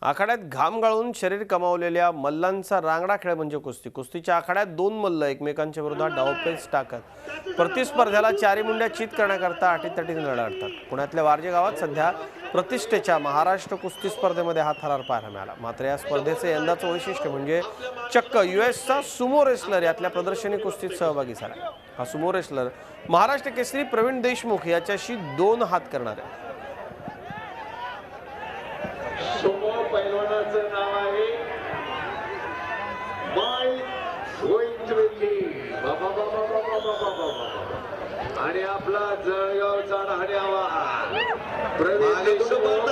आखाड्यात घाम गाळून शरीर कमावलेल्या मल्लांचा रांगडा खेळ म्हणजे कुस्ती। कुस्तीच्या आखाड्यात दोन मल्ल एकमेकांच्या विरोधात डावपेच टाकत प्रतिस्पर्ध्याला चारी मुंड्या चित करण्याकरता अटीतटीने लढतात। पुण्यातल्या वारजे गावात सध्या प्रतिष्ठेच्या महाराष्ट्र कुस्ती स्पर्धेमध्ये हा थरार पाहायला मिळाला। मात्र या स्पर्धेचे यंदाचं वैशिष्ट्य म्हणजे चक्क यूएसचा सुमो रेसलर यातल्या प्रदर्शनी कुस्तीत सहभागी झाला। हा सुमो रेसलर महाराष्ट्र केसरी प्रवीण देशमुख याच्याशी दोन हात करणार आहे। सुमो पैलवानाचं नाव आहे आणि आपला जळगावचा ढाण्यावा प्रवीण देशमुख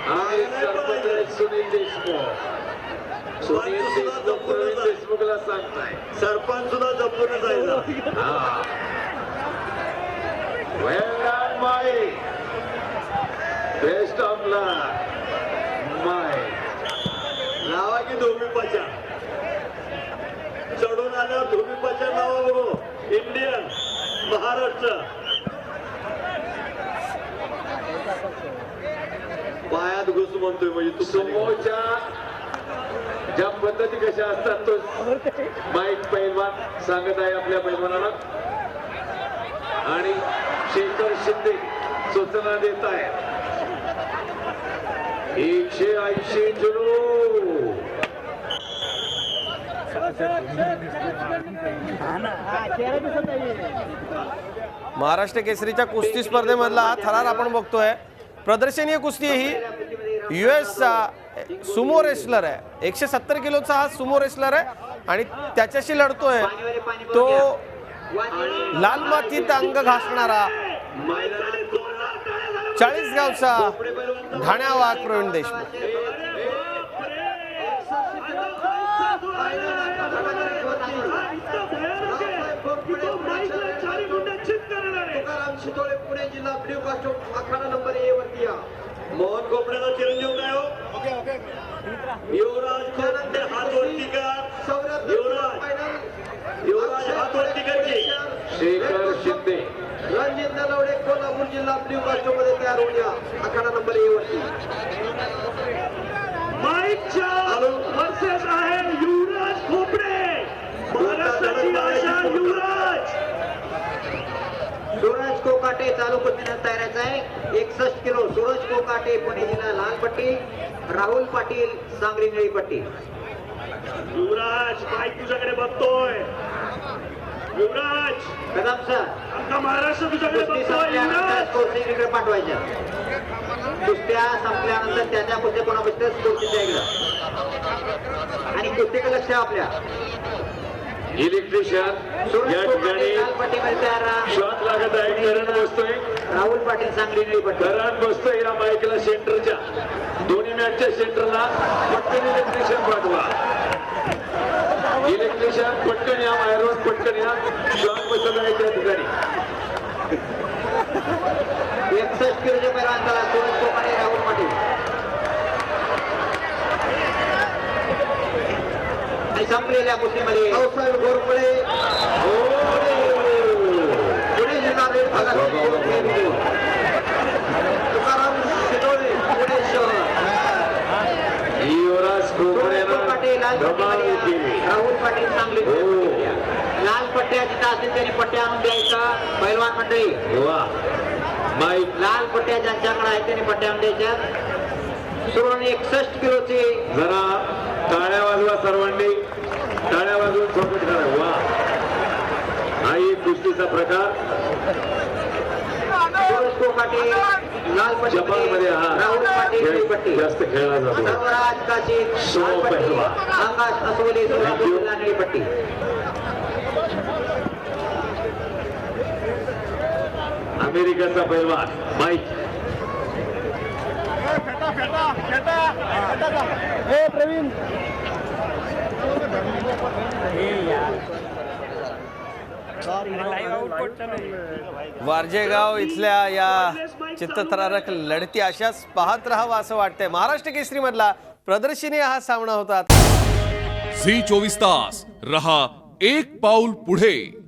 आणि सरपंच सुनील देशमुख। सुनील देशमुख प्रवीण देशमुखला सांगताय सरपंच सुद्धा जपून जायचा। वेल डन माय बेस्ट ऑफ लक माय। नावा की धोबीपाच्या चढून आल्या धोबीपाच्या नावाबरोबर इंडियन महाराष्ट्र पायात घुस म्हणतोय म्हणजे तू सुमोच्या ज्या पद्धती कशा असतात तो माईक पैलवान सांगत आहे आपल्या पैलवानाला आणि शेखर शिंदे सूचना देत आहेत। 180 जुलू महाराष्ट्र केसरीच्या कुस्ती स्पर्धेमधला हा थरार आपण बघतोय। प्रदर्शनीय कुस्ती ही यूएसचा सुमो रेसलर आहे। 170 किलोचा हा सुमो रेसलर आहे आणि त्याच्याशी लढतोय तो लाल मातीत अंग घासणारा 40 गावचा ढाण्यावा प्रवीण देशमुख। पुणे जिल्हा blue costume Akhada number A वरती या मोहन कोपड्याचा चिरंजीव काय हो युवराज त्यानंतर हात वरती कर युवराज हात वरती कर की शेखर शिंदे रणजित नलवडे कोल्हापूर जिल्हा ब्ल्यू कास्टूम मध्ये तयार होऊन या आखाडा नंबर ए वरती। माईकच्या वर्सेस आहे युवराज कोपडे महाराष्ट्राची आशा युवराज। सूरज कोकाटे चालू कुस्तीला तयारायचा आहे। 61 किलो सूरज कोकाटे पुणे जिल्हा लाल पट्टी, राहुल पाटील सांगली निळी पट्टी। युवराज माईक तुझ्याकडे बघतोय युवराज कदम सर आमचा महाराष्ट्र तुझ्याकडे बघतोय युवराज कोर्सिंगकडे पाठवायच्या कुस्त्या संपल्यानंतर त्याच्या कुस्त्या कोणा बसते कोर्सिंगच्या इकडे आणि कुस्तीकडे लक्ष आपल्या इलेक्ट्रिशियन या ठिकाणी शॉट लागत आहे। करंट बसतोय राहुल पाटील सांगली निळी पट्टी करंट बसतोय या माईकला सेंटरच्या दोन्ही मॅचच्या सेंटरला पटकन इलेक्ट्रिशियन पाठवा। इलेक्ट्रिशियन पटकन या वायरवर पटकन या शॉट बसत आहे त्या ठिकाणी 61 किलोच्या पैलवानाला सूरज कोकाटे राहुल पाटील संपलेल्या कुस्तीमध्ये पावसाळी घोरपडे पुणे जिल्हा रेड भागात तुकाराम शिदोळे पुणे शहर युवराज पाटील राहुल पाटील सांगली लाल पट्ट्या जिथं असतील त्यांनी पट्ट्या आणून द्यायचा पैलवान मंडळी माईक लाल पट्ट्या ज्यांच्याकडे आहेत त्यांनी पट्ट्या आणून द्यायच्या। सुरून 61 किलोची जरा टाळ्या वाजवा सर्वांनी टाळ्या वाजवून स्वागत करा। वा हा एक कुस्तीचा प्रकार सूरज कोकाटे लाल जपानमध्ये हा राहुल पाटील पट्टी जास्त खेळला जातो। सर्वराज काशी सुमो पैलवान आकाश असोले सोलापूर जिल्हा निळी पट्टी। अमेरिकेचा पैलवान माईक प्रवीण वारजेगाव इथल्या या चित्तथरारक लढती अशाच पाहत राहावं असं वाटतंय। महाराष्ट्र केसरी मधला प्रदर्शनी हा सामना होता। झी 24 तास रहा एक पाऊल पुढे।